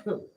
Hare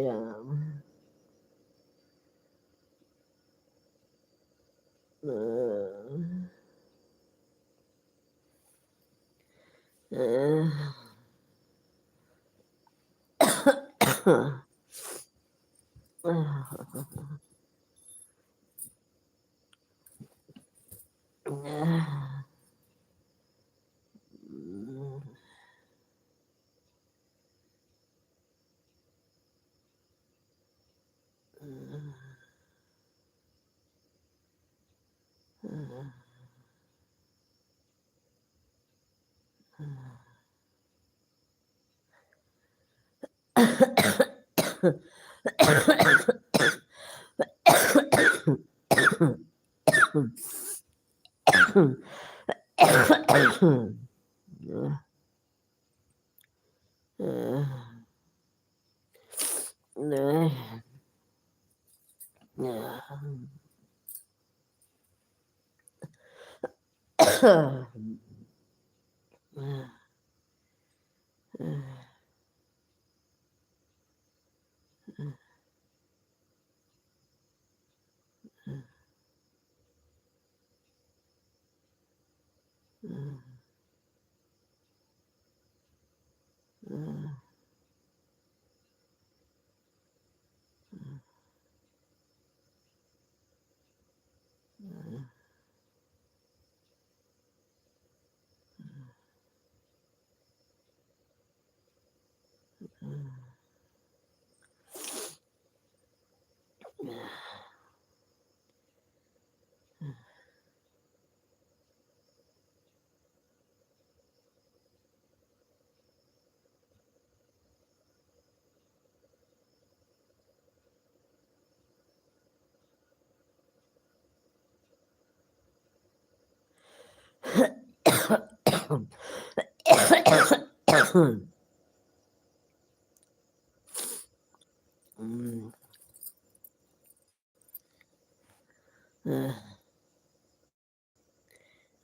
Ram.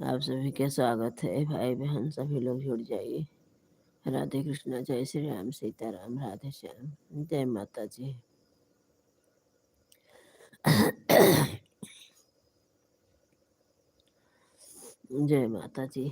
आप सभी का स्वागत है। भाई बहन सभी लोग जुड़ जाइए। राधे कृष्णा, जय श्री राम, सीताराम, राधे श्याम, जय माता जी। जय माता जी।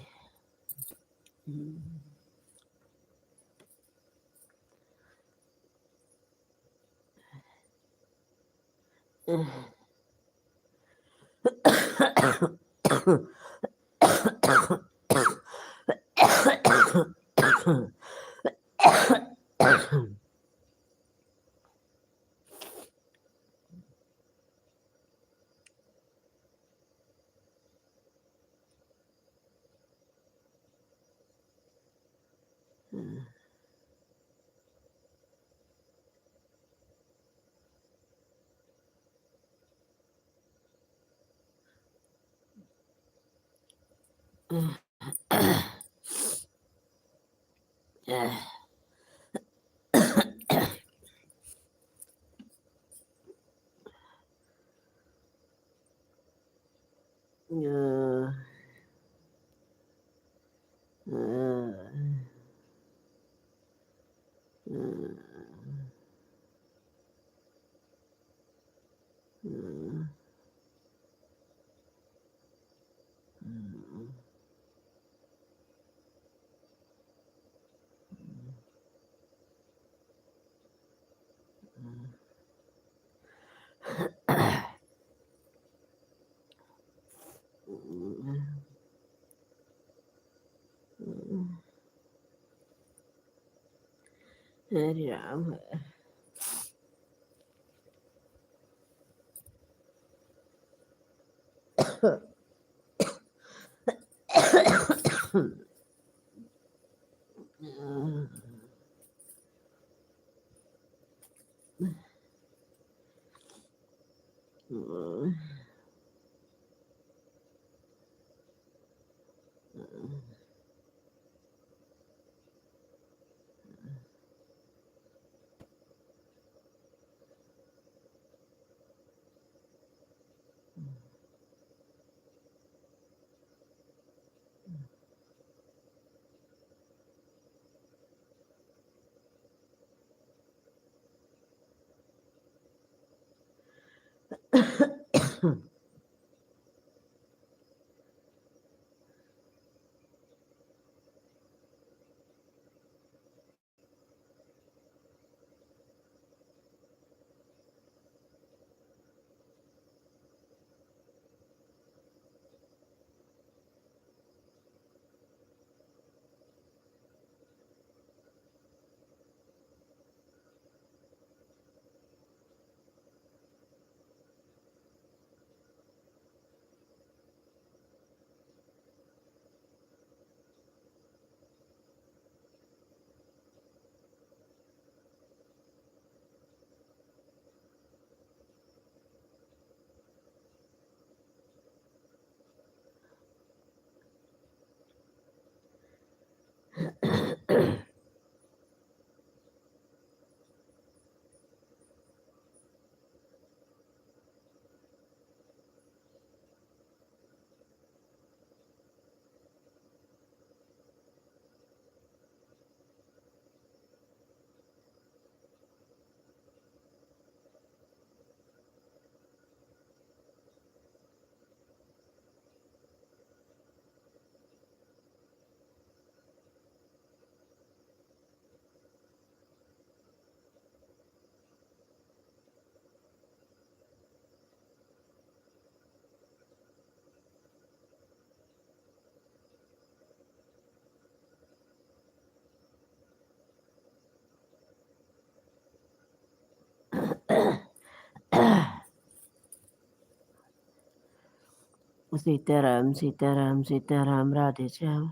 हरे राम। सीताराम सीताराम सीताराम, राधे श्याम।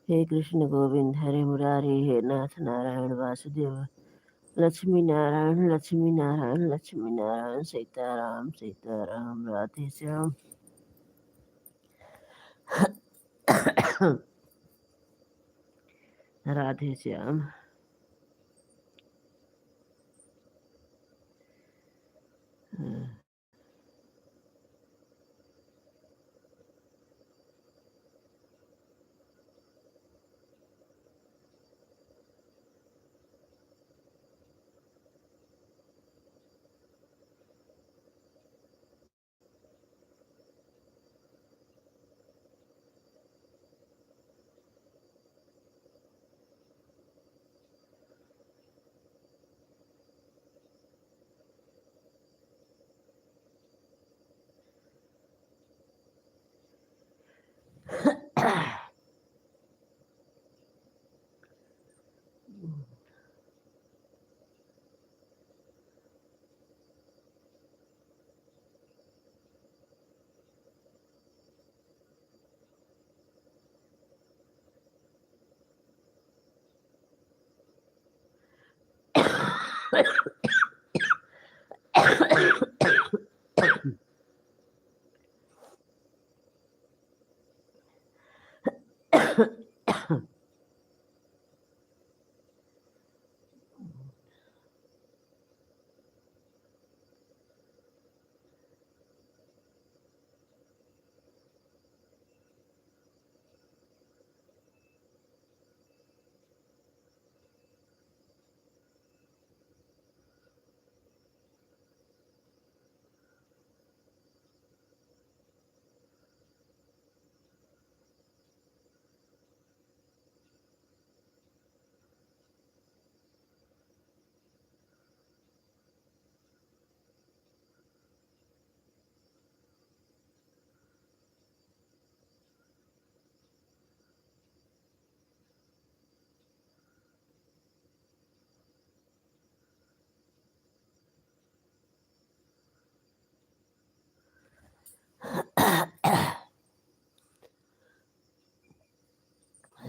हे कृष्ण गोविंद हरे मुरारी, हे नाथ नारायण वासुदेव, लक्ष्मी नारायण लक्ष्मी नारायण लक्ष्मी नारायण, सीताराम सीताराम, राधे श्याम। राधे श्याम।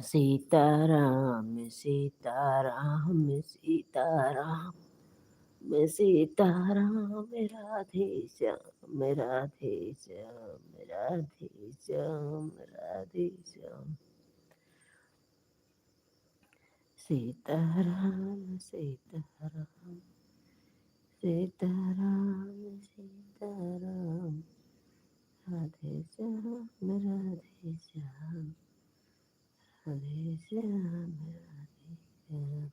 सीताराम सीताराम सीताराम सीताराम राधे श्याम राधे श्याम राधे श्याम राधे श्याम सीताराम सीताराम सीताराम सीताराम राधे श्याम राधे श्याम राधे श्याम राधे श्याम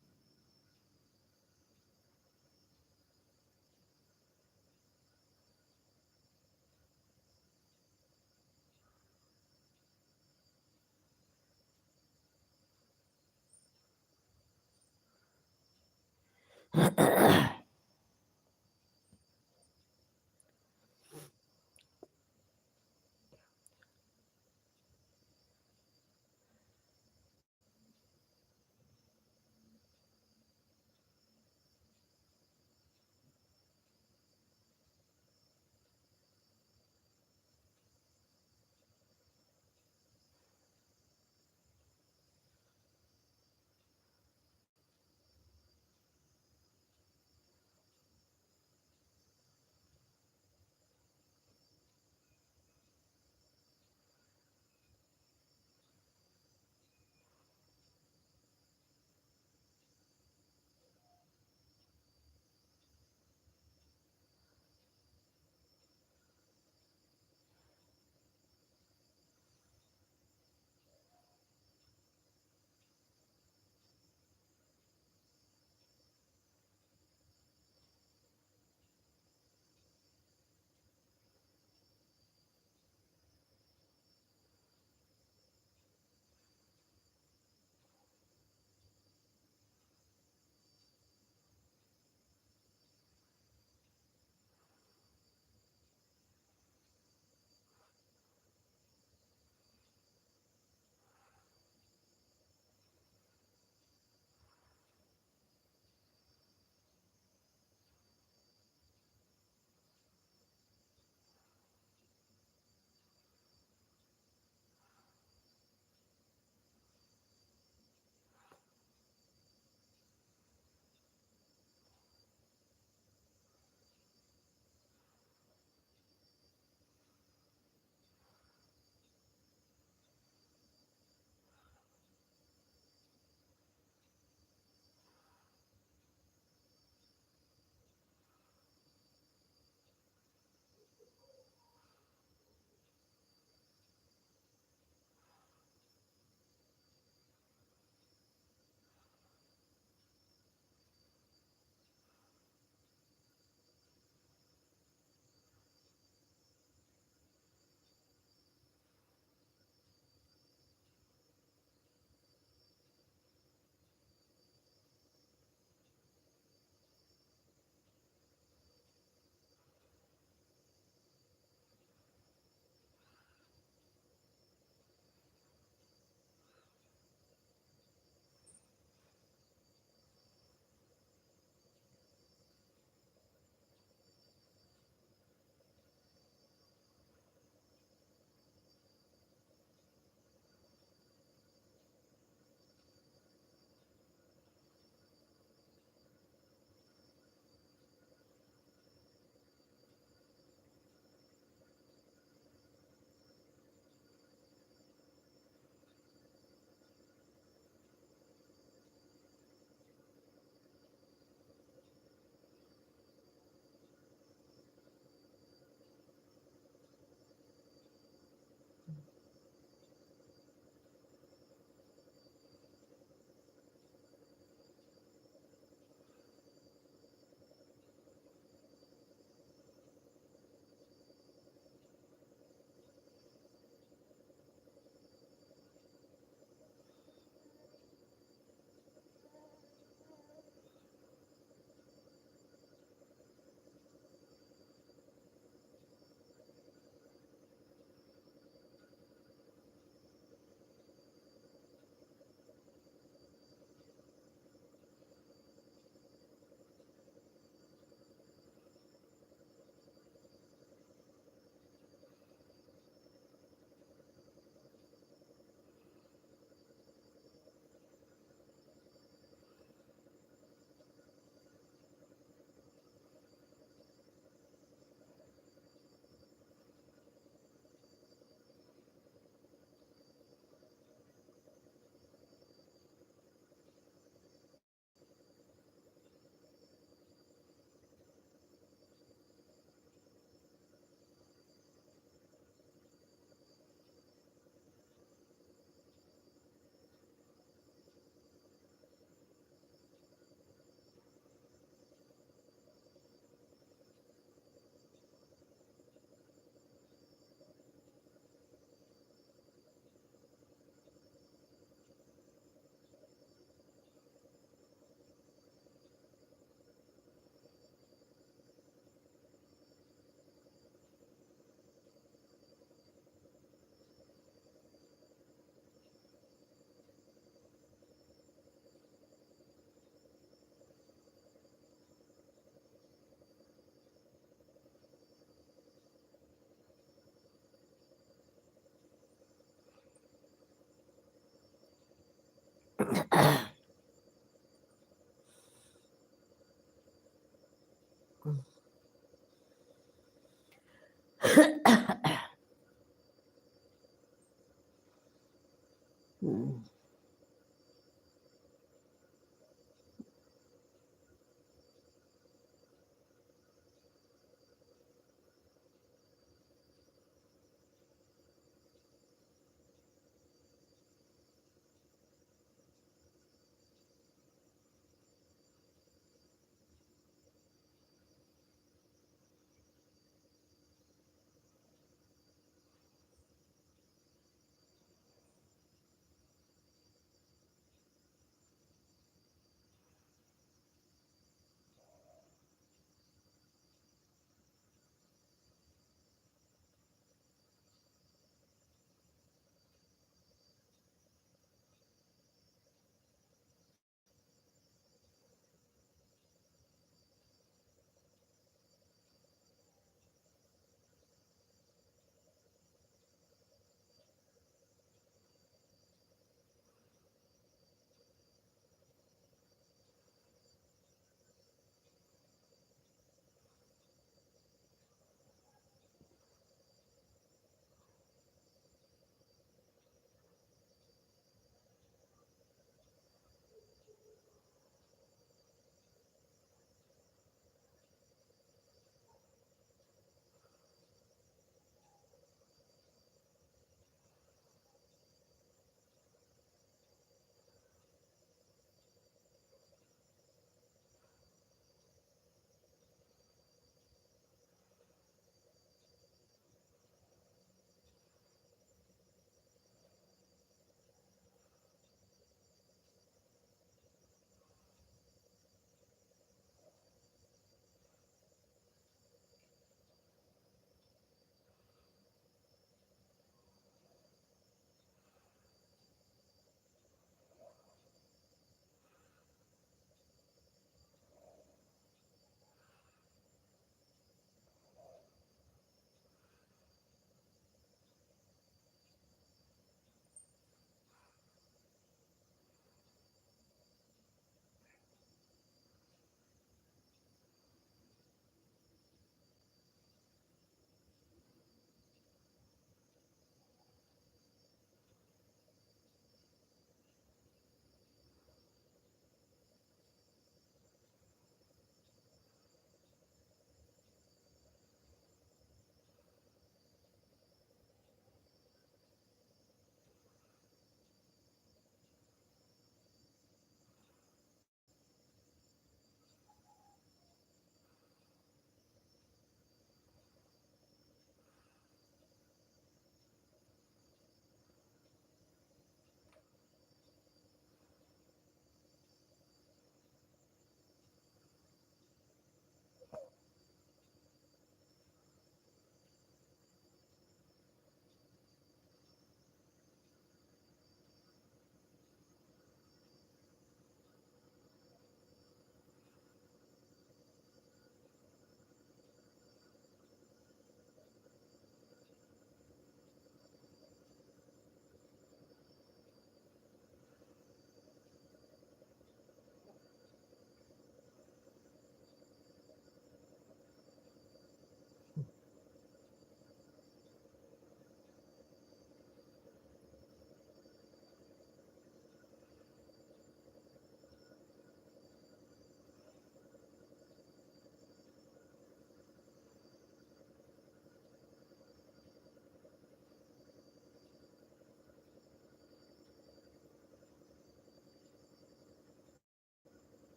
Mm.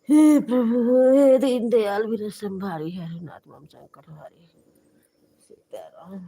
हे प्रभु हे दीन दयाल भी संभारी है नाथ मम संकट हारी सीताराम।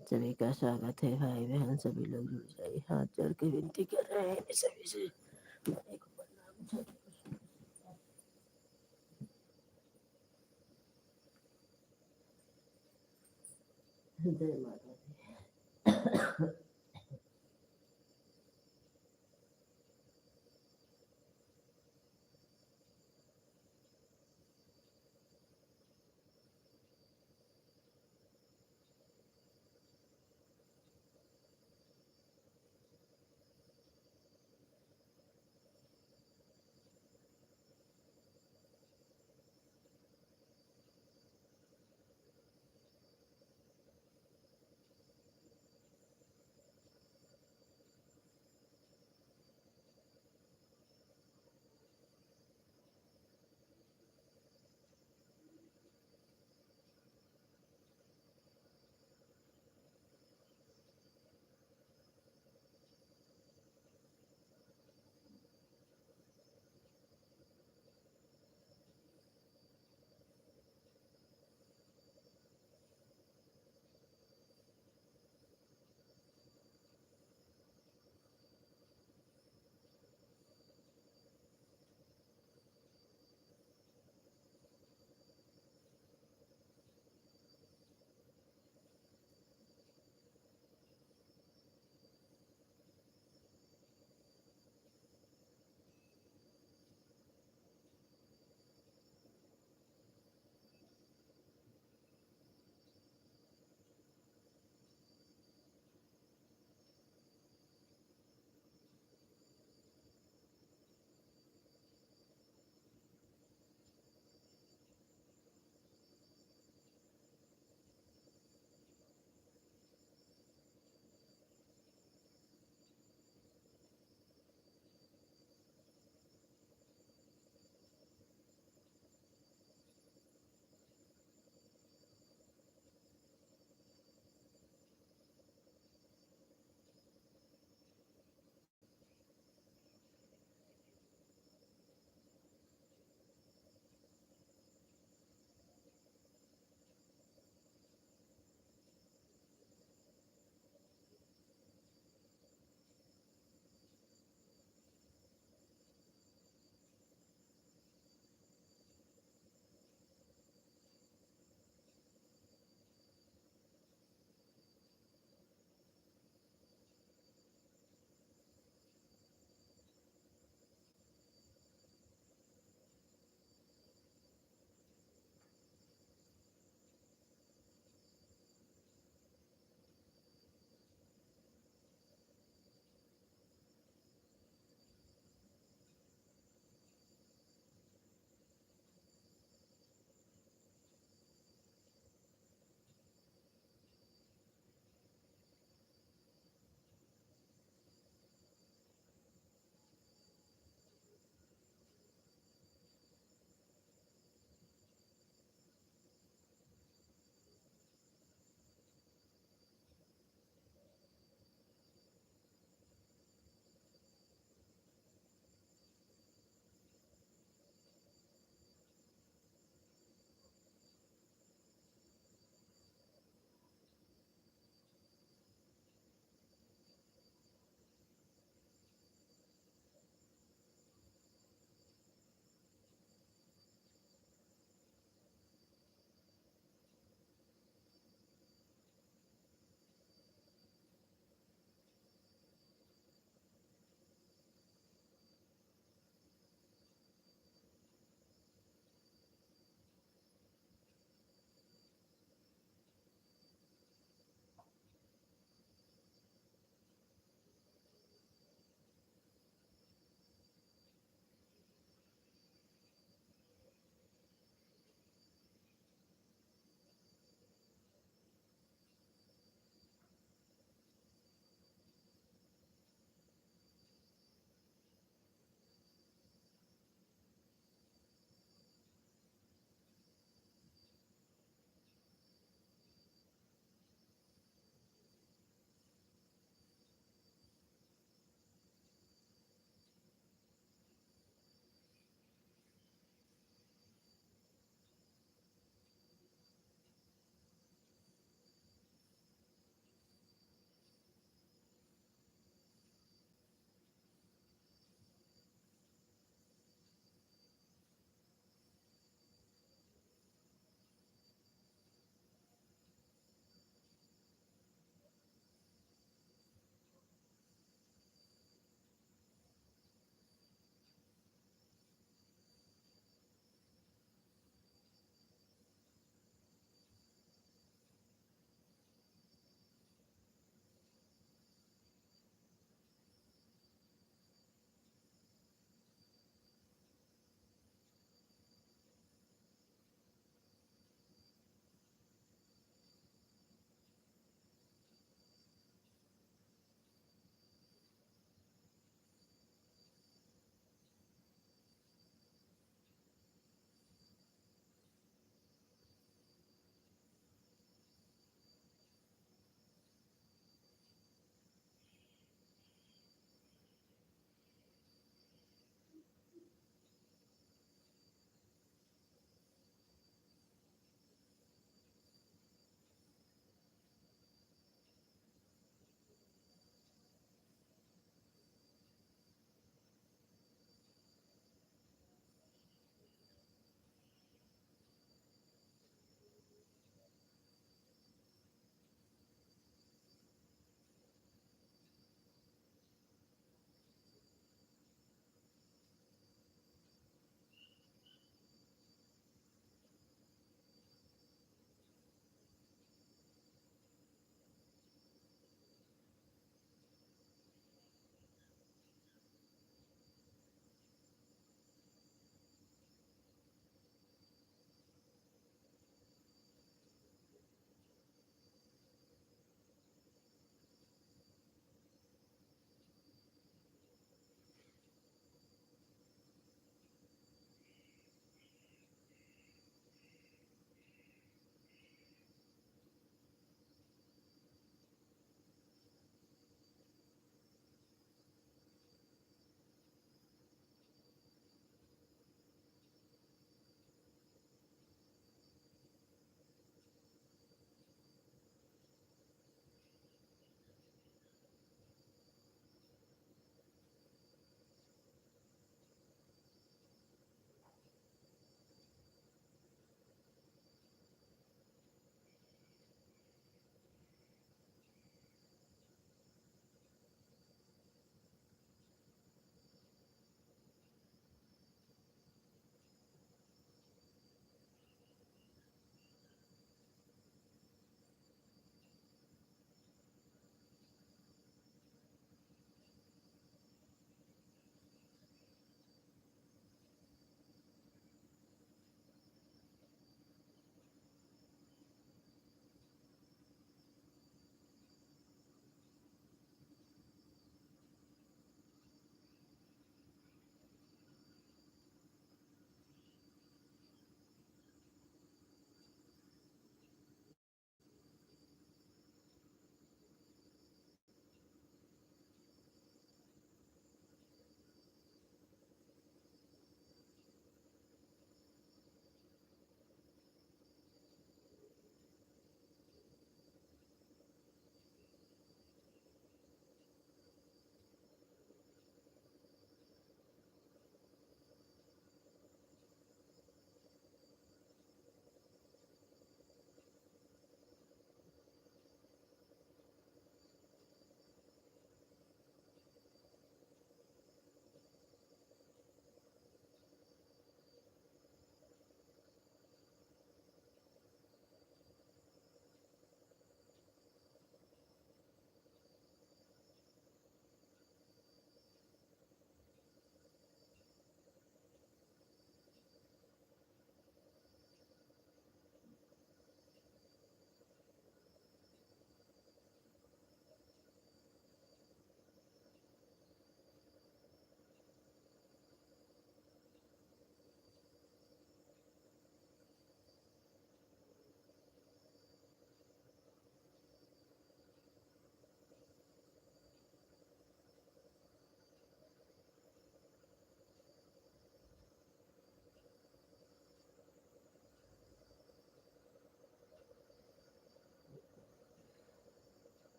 सभी का स्वागत है भाई बहन सभी लोग जुड़ जाइए हाथ जोड़ के विनती कर रहे हैं सभी से भाई को प्रणाम। जय माता दी।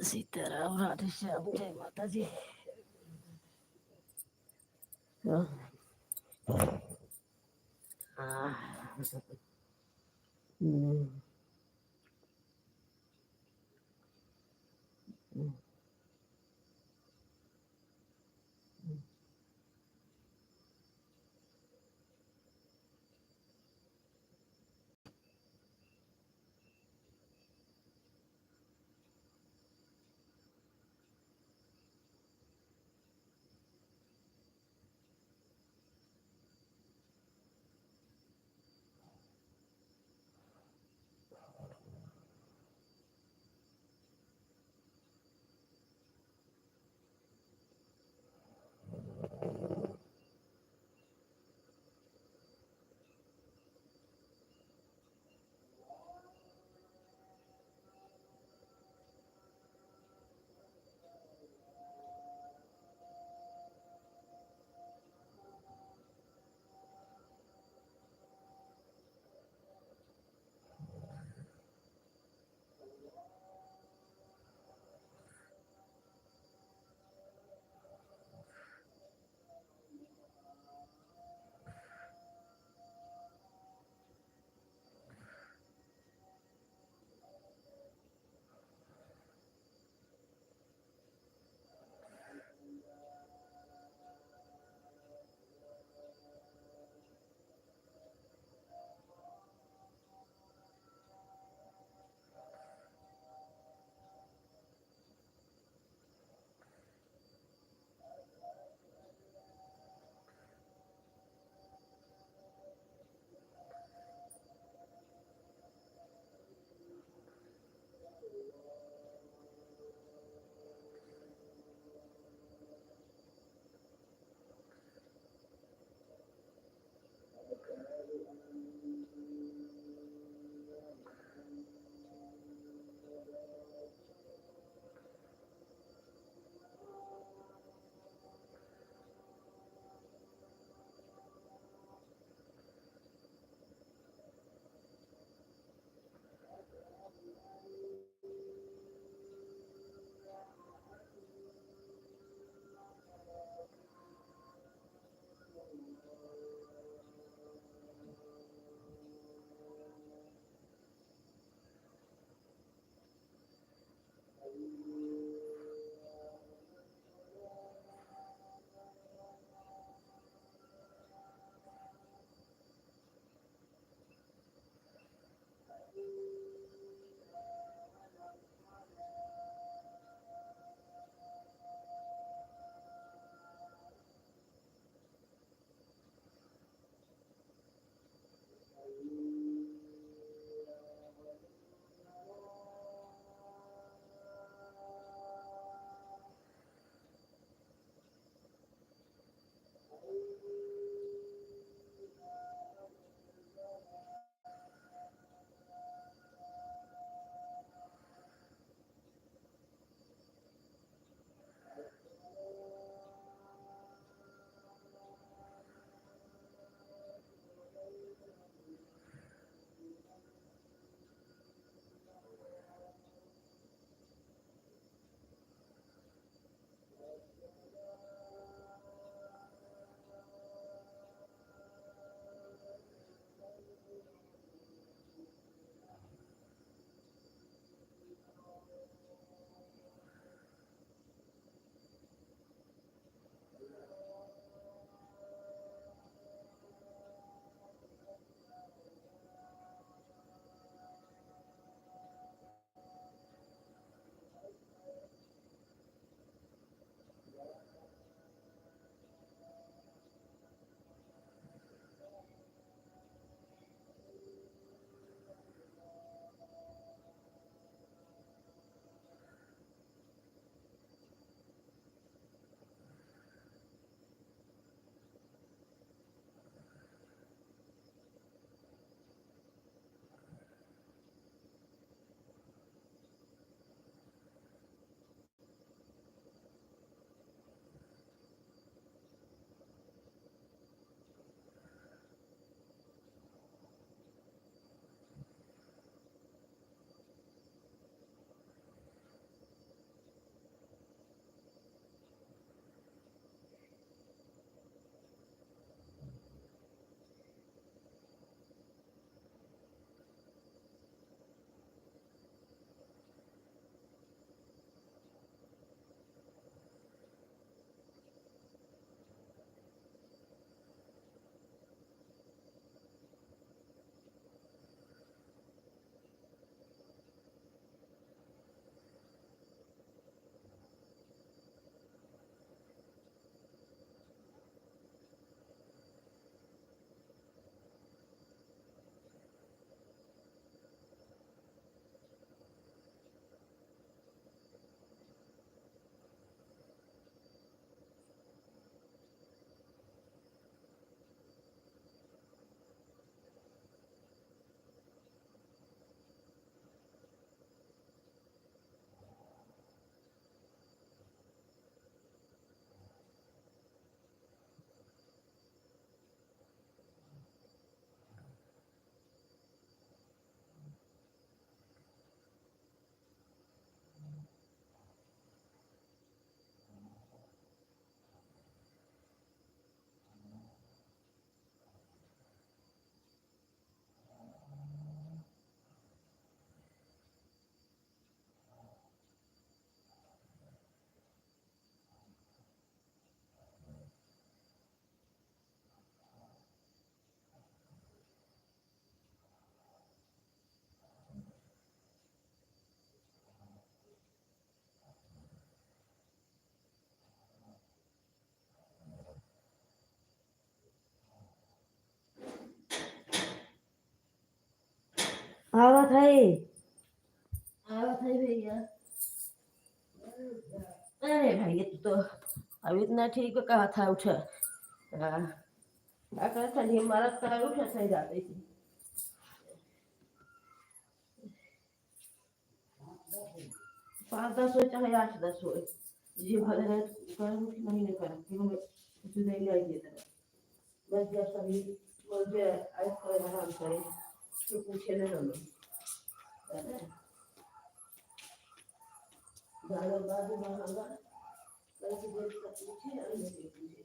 सीताराम राधे श्याम जय माता जी। हाँ, हम्म, થઈ भैया अरे भाई तू तो अभी इतना ठीक कहा था उठा हाँ क्या था नहीं हमारा तार उठा सही जाती थी 5-10 हो चाहे 8-10 हो ये भले है कर महीने कर क्यों कुछ नहीं आई है बस जब सभी बोलते आए कोई आराम करे तो पूछे ना हम ज्यादा बाद में बस बोल पूछे और नहीं पूछे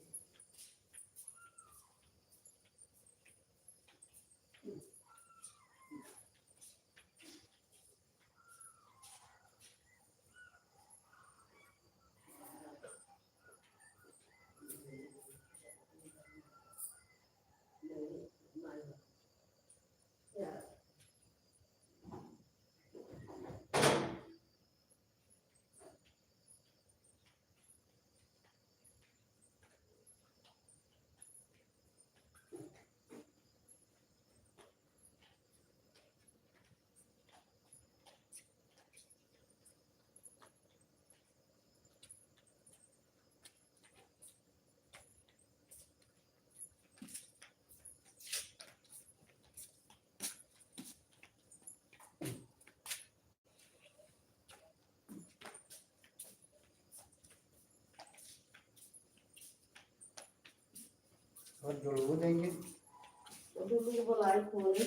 और जुड़ू देंगे तो भी बुलाई कोई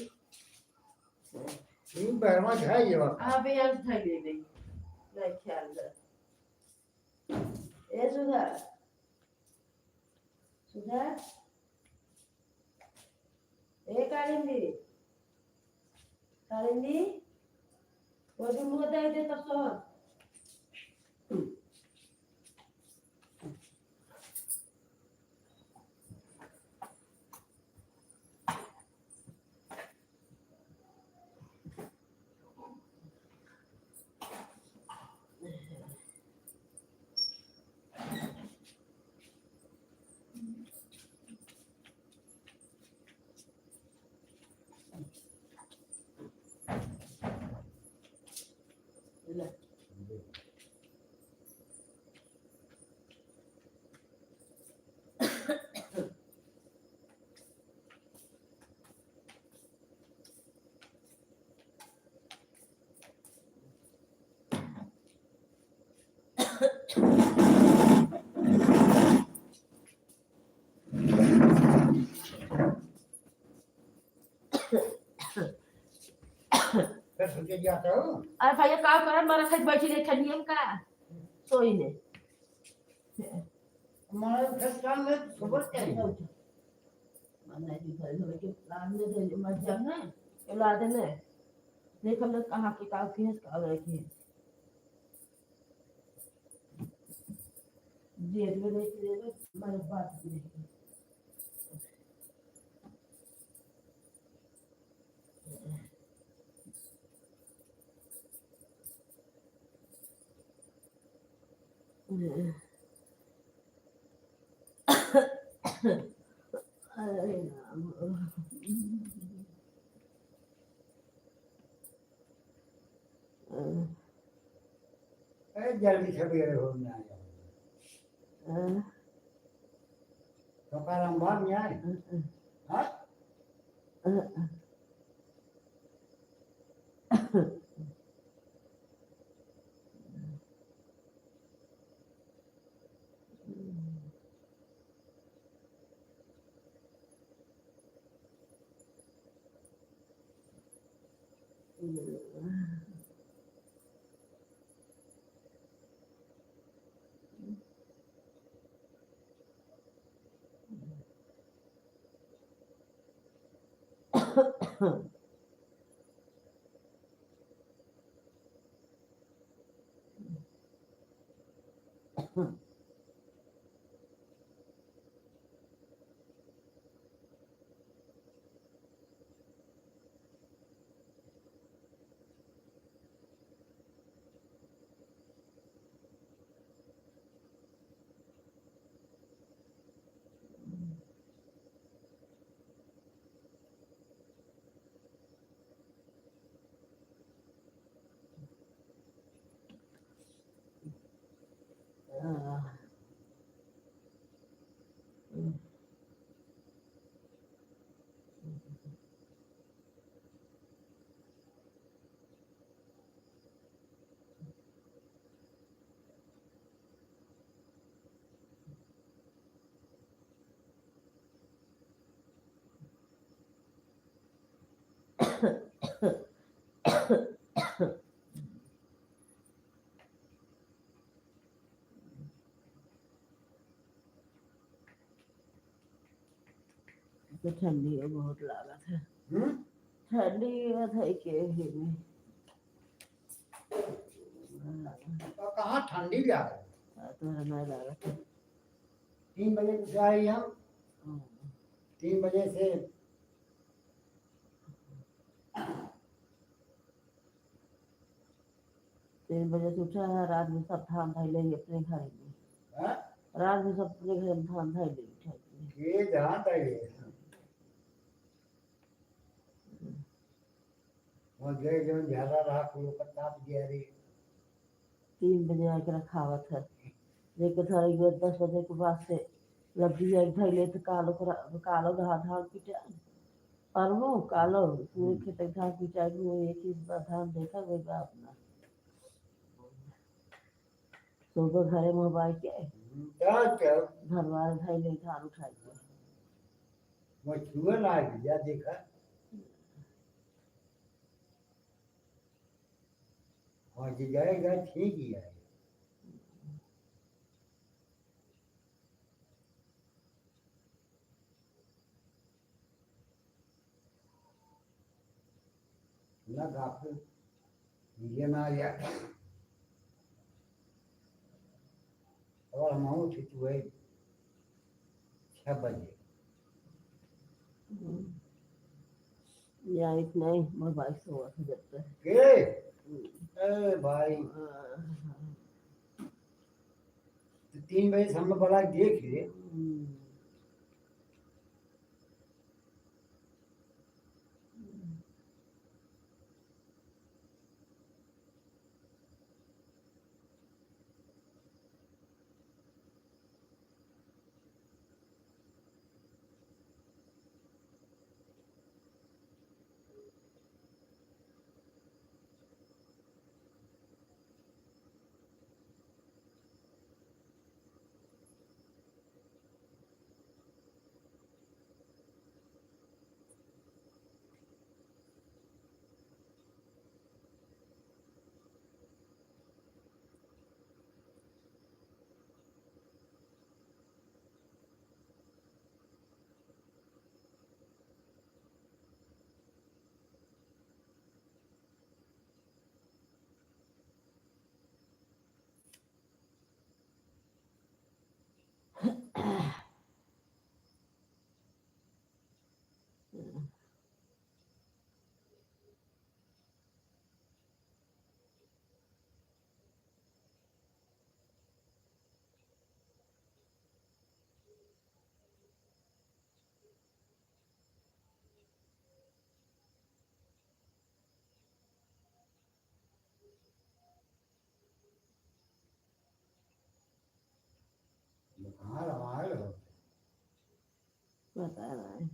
तीन पैरमा है ये बात आप यार था बेबी नहीं ख्याल कर ए सुधा सुधा ए कालिंदी वो दिन वो दे दे तो सो फिर सुन के जाता हूँ अरे भैया काम कर मारा खाई बैठी रही ठंडियम का सोई ने हमारे फिर काम में खबर क्या है माना जी घर में के प्लान में दे मत जाना औलाद ने देख हम कहाँ के काम किए का रहे थे जेल में देख ले मेरे बात नहीं अरे अरे जल्दी सवेरे हो ना तो कारण बात नहीं आए हाँ तो ठंडी है बहुत लागत है हम्म? ठंडी है के ही में तो कहाँ ठंडी जा रही तो हमें लागत है 3 बजे से आई हम 3 बजे से 3 बजे से उठा है रात में सब थान धाई ले अपने घर में हाँ? रात में सब अपने घर में थान धाई ले उठा ये जहाँ तक है वो गए जो ज्यादा रहा कोई पत्ता दिया रे 3 बजे आके रखावत है लेकिन थारी 10 बजे के बाद से लब्धी आई धाई ले तो कालो धान पीटा और वो कालो पूरे खेत धान पीटा वो एक ही धान देखा गई अपना सुबह घरे मोबाइल के क्या घर वाले धाई ले धान उठाई के वो छुए ना जा देखा और जी जाएगा ठीक ही है ना काफी ये ना या और हम छुए 6 बजे या इतना ही मोबाइल से हुआ था जब तक के अरे भाई 3 बजे से हम बड़ा देख लिए कहाँ रवाए हो पता नहीं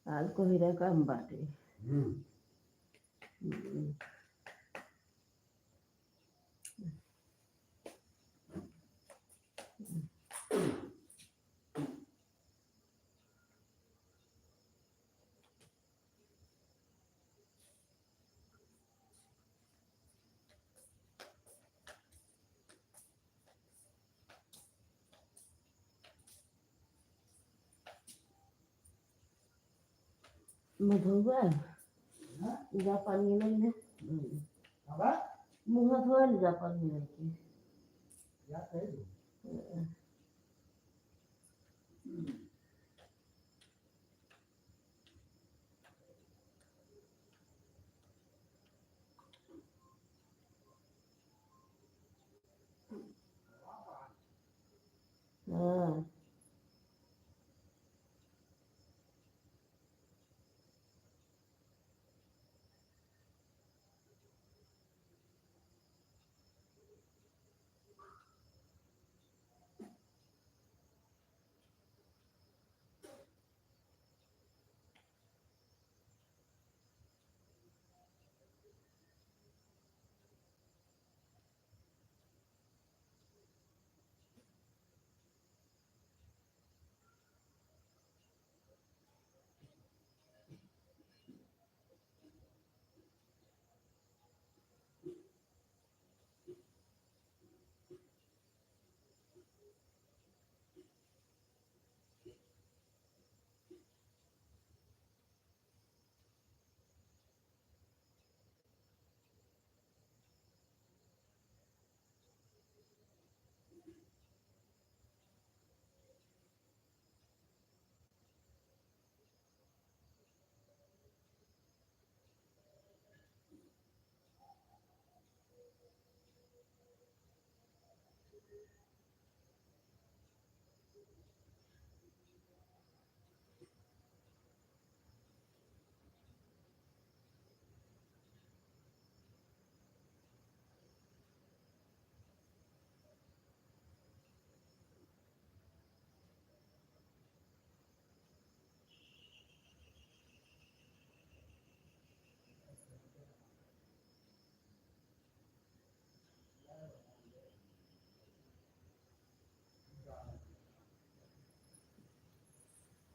आज को ही रह कम बाटे मधुबा जापानी नहीं है मुँह धोए ले जापानी नहीं की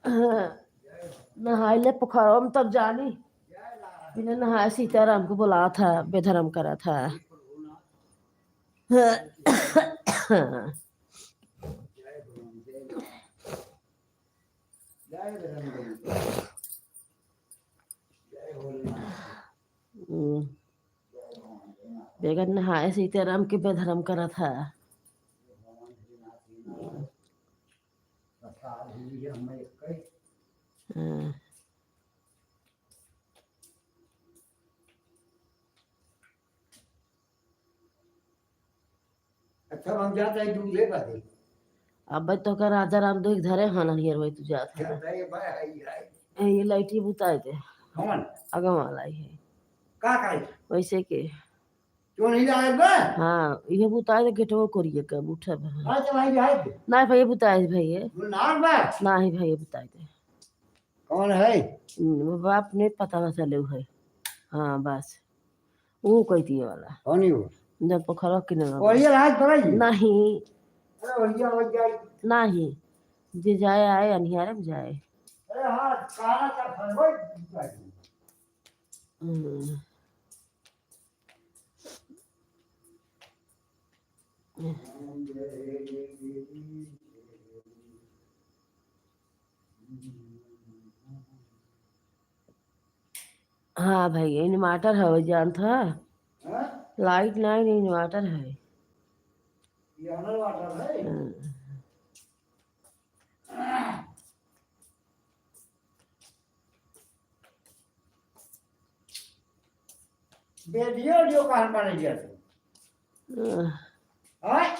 नहाए ले पोखरों में तब जानी बिना नहाए सीताराम को बुला था बेधर्म करा था। बेगन नहाए सीताराम के बेधर्म करा था। हाँ, अच्छा हम जाते हैं दूध ले पाते अब तो का राजा राम दो धरे हन हियर वही तू जात है। जाता है भाई आई ये लाइटी बुताए दे कौन अगम वाला ही है का करे वैसे के। क्यों नहीं जाए बे हाँ ये बुताए दे गेटो करिए कब उठे हाँ तो भाई जाए ना भाई बुताए दे भाई ये नाम बे ना ही भाई बुताए दे कौन है बाप ने पता ना चले है। हाँ बस वो कोई दिए वाला कौन ही वो जब पोखरा किने और ये राज पड़ा ही नहीं अरे भैया हो जाए नहीं जे जाए आए अनिहारे में जाए। अरे हाँ काला का फरवो हम्म, हाँ भाई इन्वर्टर है वो जानता है लाइट नहीं इन्वर्टर है। ये अनर वाटर है बेडियो जो कहां पर है अह, हाय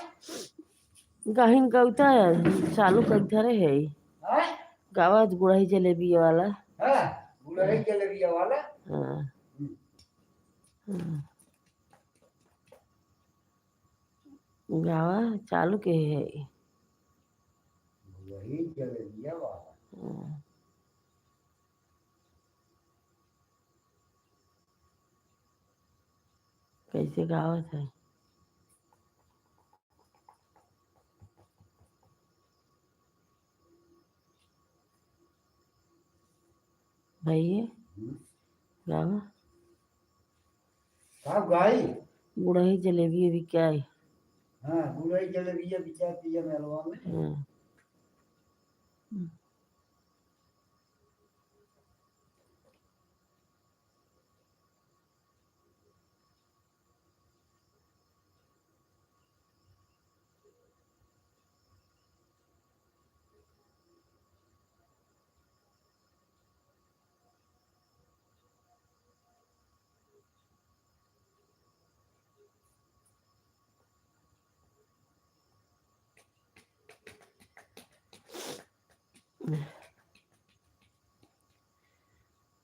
गाहिन कविता है चालू कविता रे है हाय गावात गुड़ाई जलेबी वाला। हां बुलाए जलेबिया वाला हाँ, हाँ, गावा चालू के है। वही जलेबिया वाला हाँ, कैसे गावत है भैया गावा साहब गाई गुड़ाई जलेबी भी क्या है। हां बुलाए जलेबिया बिचा पिया मेलवा में हाँ,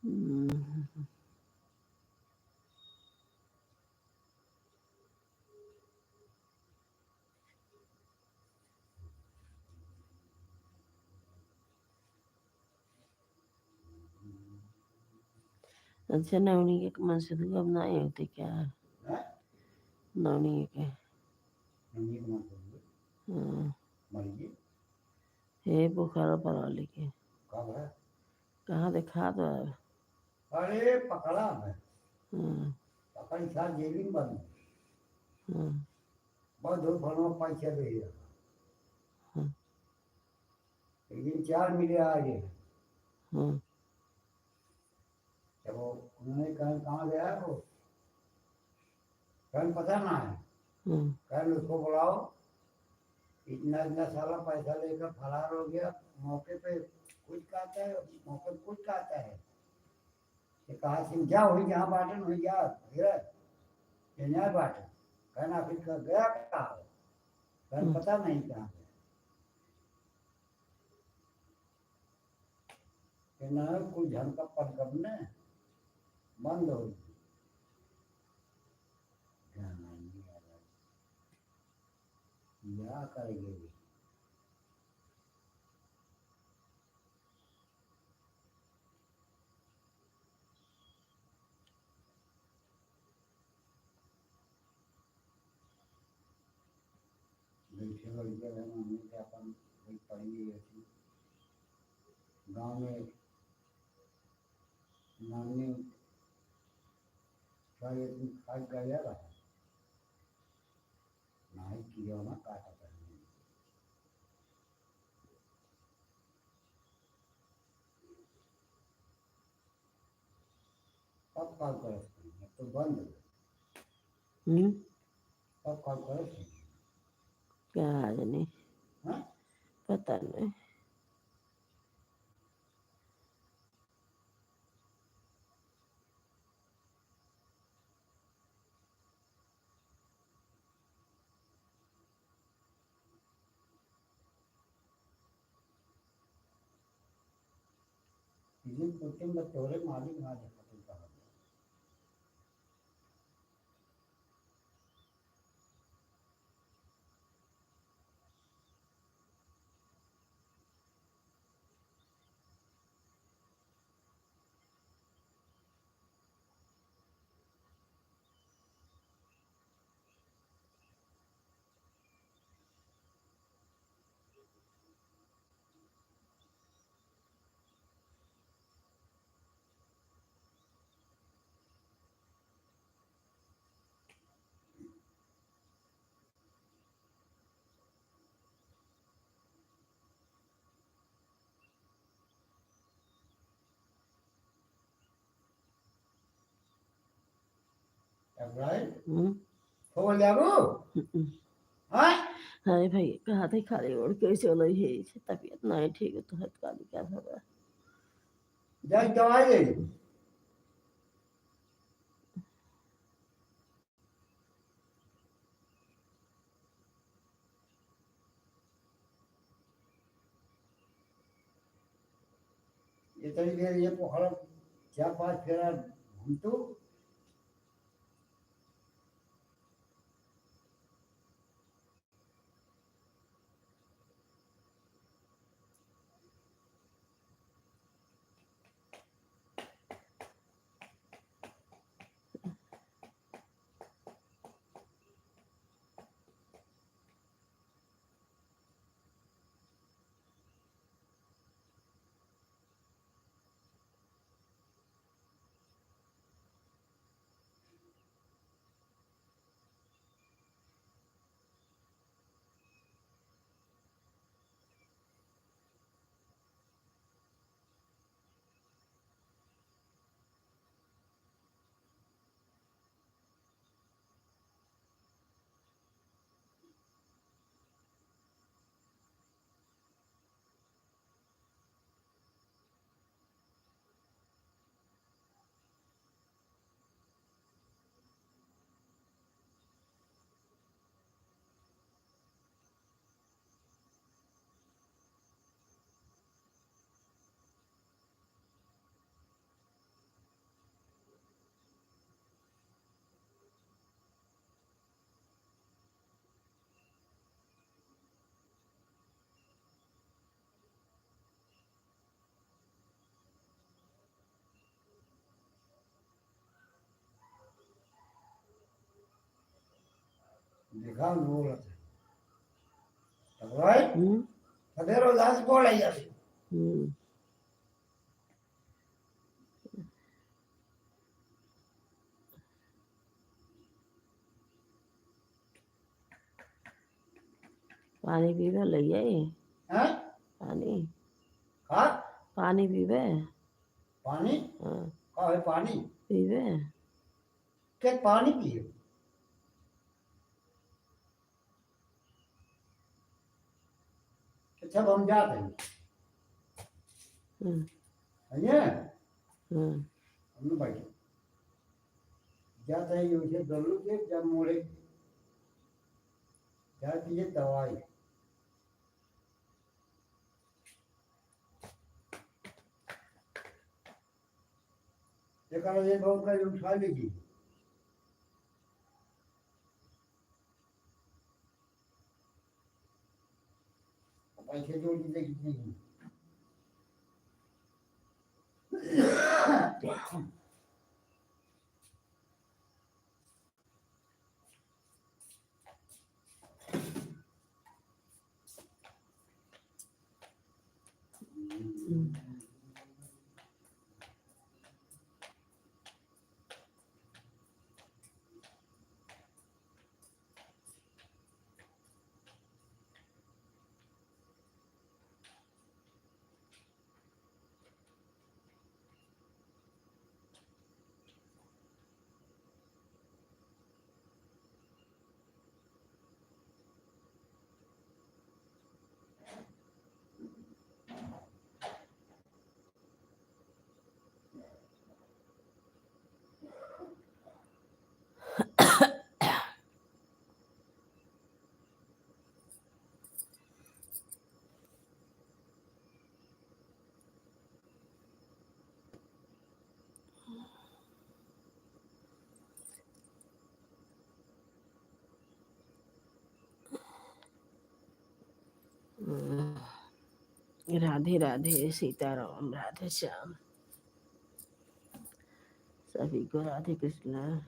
हम्म, अच्छा नवनी के मन से तो अब नहीं होते क्या हां नवनी के। नहीं मत हाँ, मरिए हे बुखार पर वाली के कब है कहाँ दिखा दो अब। अरे पकड़ा है हाँ, पकड़ था जेलिंग बंद हाँ, बहुत दूर भरना पैसे दे दिया हाँ, लेकिन 4 मिले आगे हाँ, जब वो उन्होंने कहा कहाँ गया है वो कल पता ना है हाँ, कल उसको बुलाओ इतना इतना सारा पैसा लेकर फरार हो गया मौके पे कुछ कहता है मौके पे कुछ कहता है ये कहा सिंह जा हुई जहाँ बाटन हुई जा ये न्याय बाटन कहना फिर गया कहा कल पता नहीं कहाँ गया ना कुछ ढंग का पदकम ने बंद हो गई क्या करेंगे बैठे बैठे हमने क्या अपन पढ़ी ऐसी गांव में नानी का एक दिन खा गया रहा नाई किया ना काटा करने कब कॉल कर तो बंद हो हम्म, कब कॉल कर क्या आज नहीं, हाँ पता नहीं। इसी कुटुंब तोरे मालिक ना देखा तुम कहा राइट खोल जाबू हाँ अरे भाई कहा था खाली और कैसे वाला है तबीयत नहीं ठीक है तो हद काली क्या खबर। जा दवाई ले इतनी देर ये पोखरा 4-5 फेरा घूमतू देखा बोल राइट सवेरे उदास बोल आई जाती पानी पीवे लइए हैं पानी खा पानी पीवे पानी हाँ का है पानी पीवे के पानी पिए अच्छा हम जाते हैं है हमने बैठे जाते हैं यूं दल्लू के जब मोड़े जाती है दवाई एक ये बहुत का उठा लीजिए पैसे जोड़ दीजिए कितने की राधे राधे, सीताराम, राधे श्याम। सभी को राधे कृष्णा।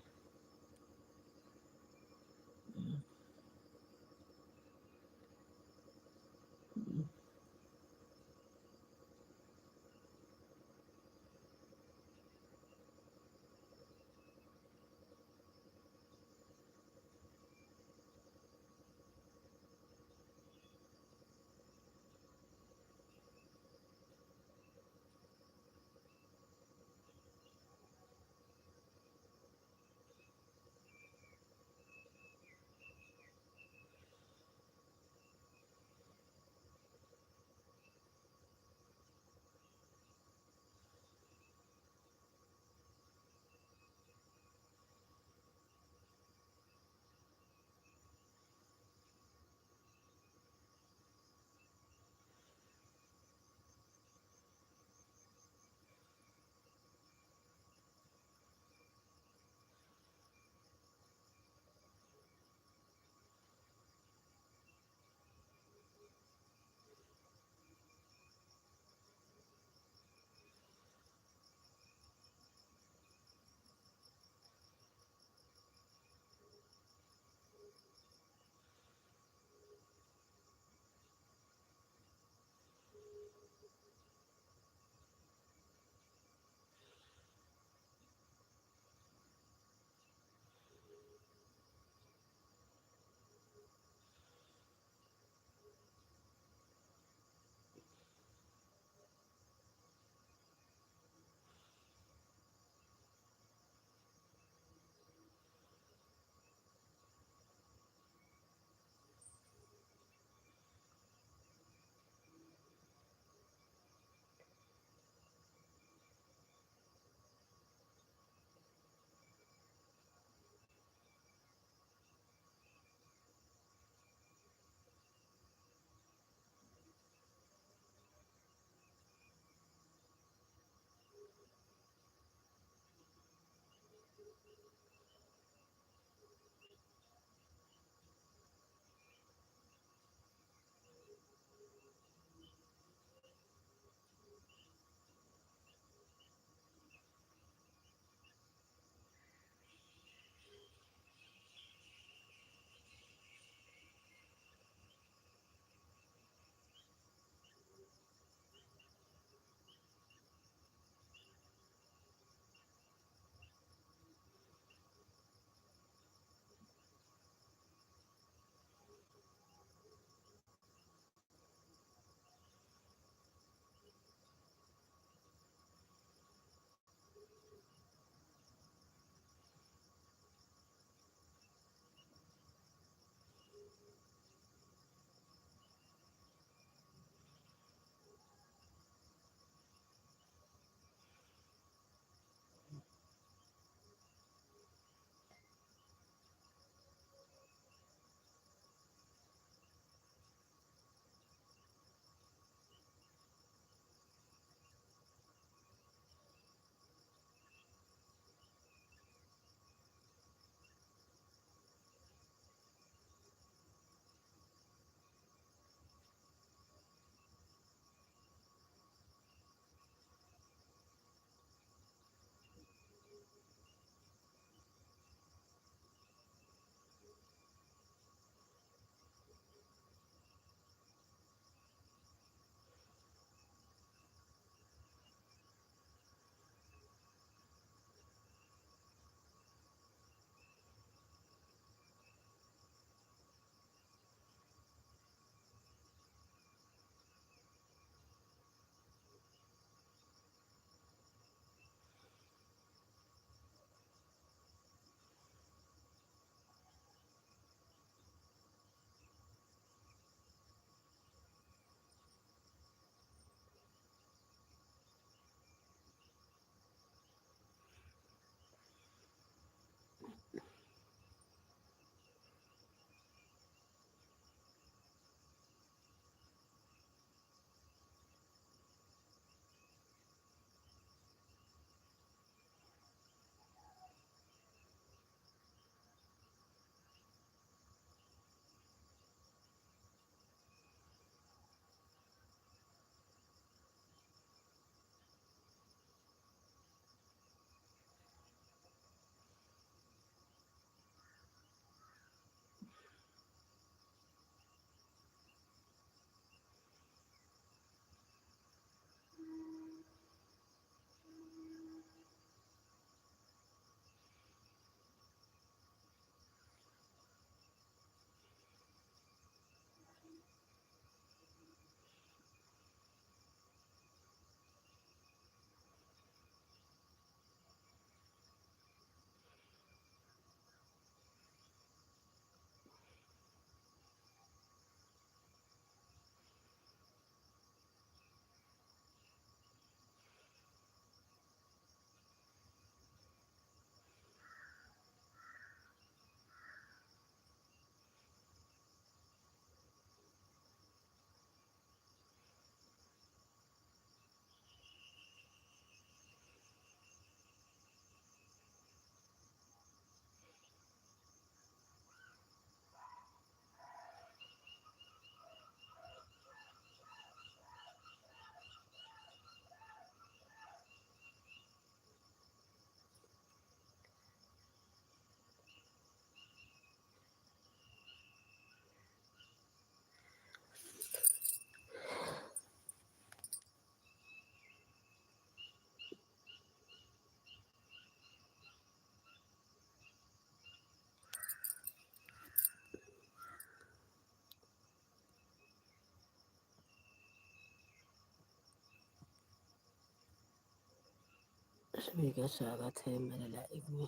सभी का स्वागत है मेरे लाइव में।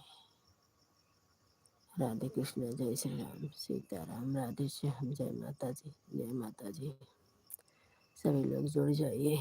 राधे कृष्ण, जय श्री राम, सीताराम, राधे श्याम, जय माता जी, जय माता जी। सभी लोग जुड़ जाइए।